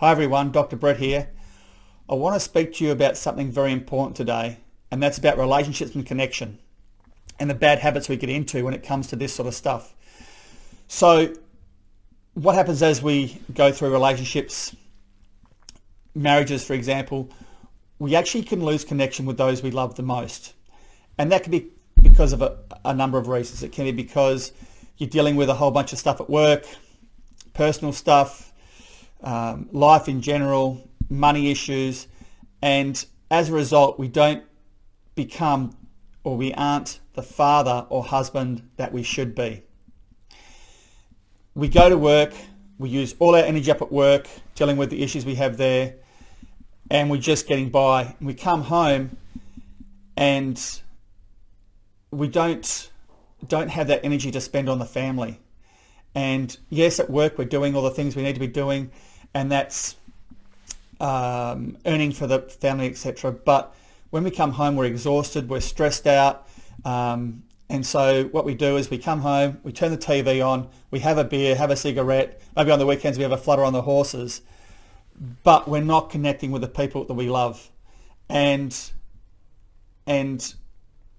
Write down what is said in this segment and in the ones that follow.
Hi everyone, Dr. Brett here. I want to speak to you about something very important today, and that's about relationships and connection and the bad habits we get into when it comes to this sort of stuff. So what happens as we go through relationships, marriages for example, we actually can lose connection with those we love the most. And that can be because of a number of reasons. It can be because you're dealing with a whole bunch of stuff at work, personal stuff, life in general, money issues, and as a result we don't become, or we aren't the father or husband that we should be. We go to work, we use all our energy up at work dealing with the issues we have there, and we're just getting by. We come home and we don't have that energy to spend on the family. And yes, at work we're doing all the things we need to be doing, and that's earning for the family, etc. But when we come home, we're exhausted, we're stressed out, and so what we do is we come home, we turn the TV on, we have a beer, have a cigarette, maybe on the weekends we have a flutter on the horses, but we're not connecting with the people that we love. And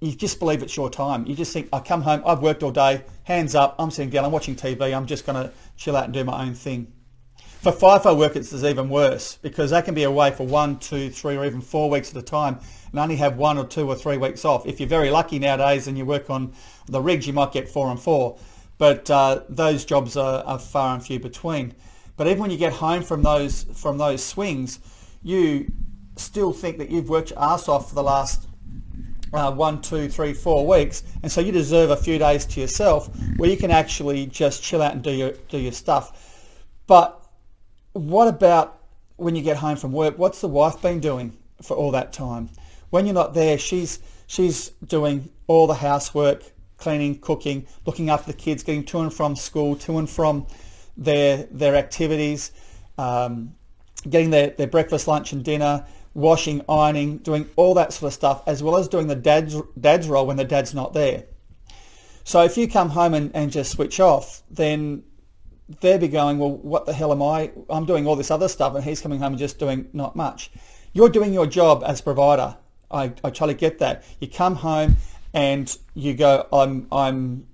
you just believe it's your time. You just think, I come home, I've worked all day, hands up, I'm sitting down, I'm watching TV, I'm just going to chill out and do my own thing. For FIFO workers, it's even worse because they can be away for 1, 2, 3 or even 4 weeks at a time and only have 1 or 2 or 3 weeks off. If you're very lucky nowadays and you work on the rigs, you might get 4 and 4, but those jobs are far and few between. But even when you get home from those swings, you still think that you've worked your ass off for the last 1, 2, 3, 4 weeks, and so you deserve a few days to yourself where you can actually just chill out and do your stuff. But what about when you get home from work? What's the wife been doing for all that time? When you're not there, she's doing all the housework, cleaning, cooking, looking after the kids, getting to and from school, to and from their activities, getting their breakfast, lunch and dinner, washing, ironing, doing all that sort of stuff, as well as doing the dad's role when the dad's not there. So if you come home and just switch off, then they'll be going, well, what the hell am I? I'm doing all this other stuff and he's coming home and just doing not much. You're doing your job as provider. I totally get that. You come home and you go, I'm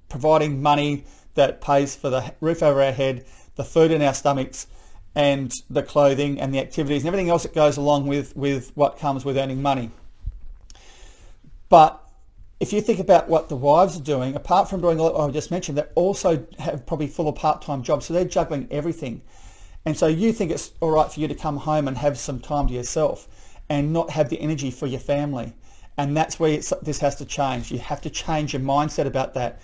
providing money that pays for the roof over our head, the food in our stomachs, and the clothing and the activities and everything else that goes along with what comes with earning money. But if you think about what the wives are doing, apart from doing what I just mentioned, they also have probably full of part-time jobs, so they're juggling everything. And so you think it's all right for you to come home and have some time to yourself and not have the energy for your family. And that's where this has to change. You have to change your mindset about that.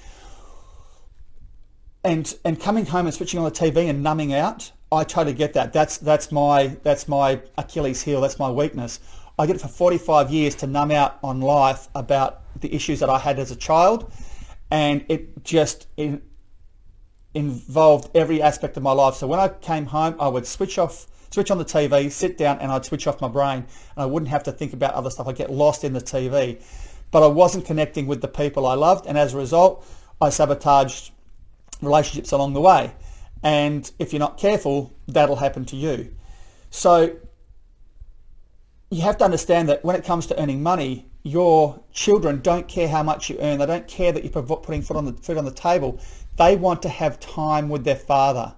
And coming home and switching on the TV and numbing out, I totally get that. That's my Achilles heel. That's my weakness. I did it for 45 years to numb out on life about the issues that I had as a child, and it just involved every aspect of my life. So when I came home, I would switch on the TV, sit down, and I'd switch off my brain, and I wouldn't have to think about other stuff. I'd get lost in the TV, but I wasn't connecting with the people I loved, and as a result, I sabotaged relationships along the way. And if you're not careful, that'll happen to you. So you have to understand that when it comes to earning money, your children don't care how much you earn. They don't care that you're putting food on the table. They want to have time with their father.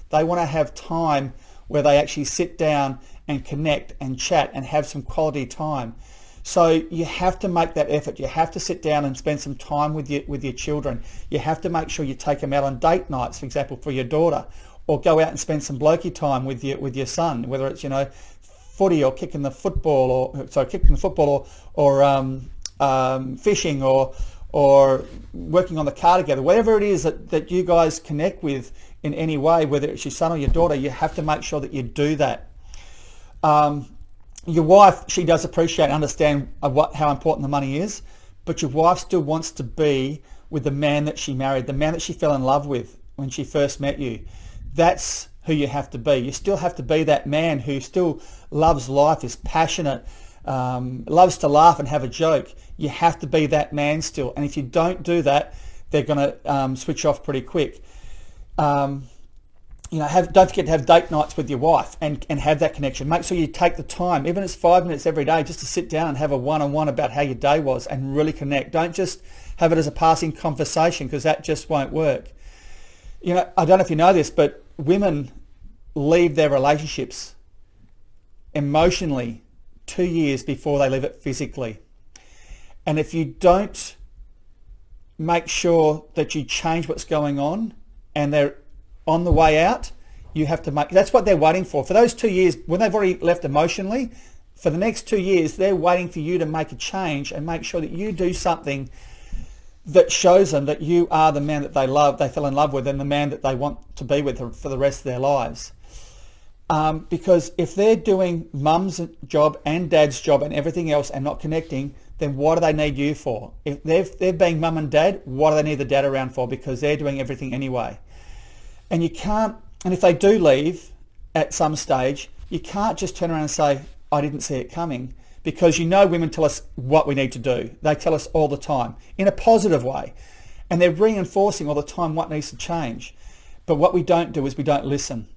They want to have time where they actually sit down and connect and chat and have some quality time. So you have to make that effort. You have to sit down and spend some time with your children. You have to make sure you take them out on date nights, for example, for your daughter, or go out and spend some blokey time with your son, whether it's footy or kicking the football, or fishing, or working on the car together. Whatever it is that you guys connect with in any way, whether it's your son or your daughter, you have to make sure that you do that. Your wife, she does appreciate and understand how important the money is, but your wife still wants to be with the man that she married, the man that she fell in love with when she first met you. That's who you have to be. You still have to be that man who still loves life, is passionate, loves to laugh and have a joke. You have to be that man still. And if you don't do that, they're going to switch off pretty quick. don't forget to have date nights with your wife and have that connection. Make sure you take the time, even if it's 5 minutes every day, just to sit down and have a one-on-one about how your day was and really connect. Don't just have it as a passing conversation, because that just won't work. I don't know if you know this, but women leave their relationships emotionally 2 years before they leave it physically. And if you don't make sure that you change what's going on and they're on the way out, you have to that's what they're waiting for. For those 2 years, when they've already left emotionally, for the next 2 years, they're waiting for you to make a change and make sure that you do something that shows them that you are the man that they love, they fell in love with, and the man that they want to be with for the rest of their lives. Because if they're doing mum's job and dad's job and everything else and not connecting, then what do they need you for? If they're being mum and dad, what do they need the dad around for? Because they're doing everything anyway. And you can't, and if they do leave at some stage, you can't just turn around and say, I didn't see it coming, because women tell us what we need to do. They tell us all the time in a positive way, and they're reinforcing all the time what needs to change. But what we don't do is we don't listen.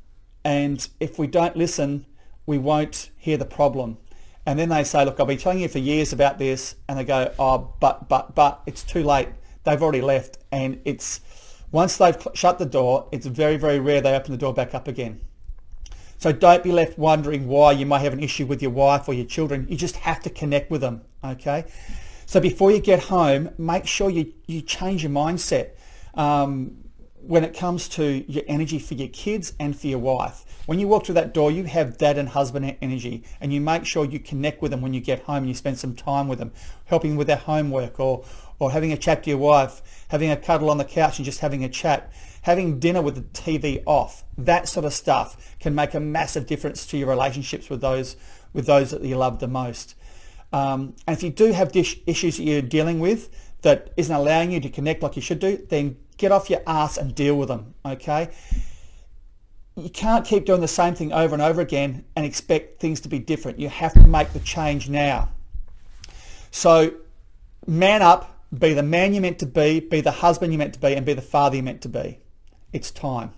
And if we don't listen, we won't hear the problem. And then they say, look, I've been telling you for years about this, and they go, oh, but it's too late. They've already left, and once they've shut the door, it's very, very rare they open the door back up again. So don't be left wondering why you might have an issue with your wife or your children. You just have to connect with them, okay? So before you get home, make sure you change your mindset when it comes to your energy for your kids and for your wife. When you walk through that door, you have dad and husband energy, and you make sure you connect with them when you get home and you spend some time with them, helping with their homework or having a chat to your wife, having a cuddle on the couch and just having a chat, having dinner with the TV off. That sort of stuff can make a massive difference to your relationships with those that you love the most. And if you do have issues that you're dealing with that isn't allowing you to connect like you should do, then get off your ass and deal with them, okay? You can't keep doing the same thing over and over again and expect things to be different. You have to make the change now. So man up, be the man you're meant to be the husband you're meant to be, and be the father you're meant to be. It's time.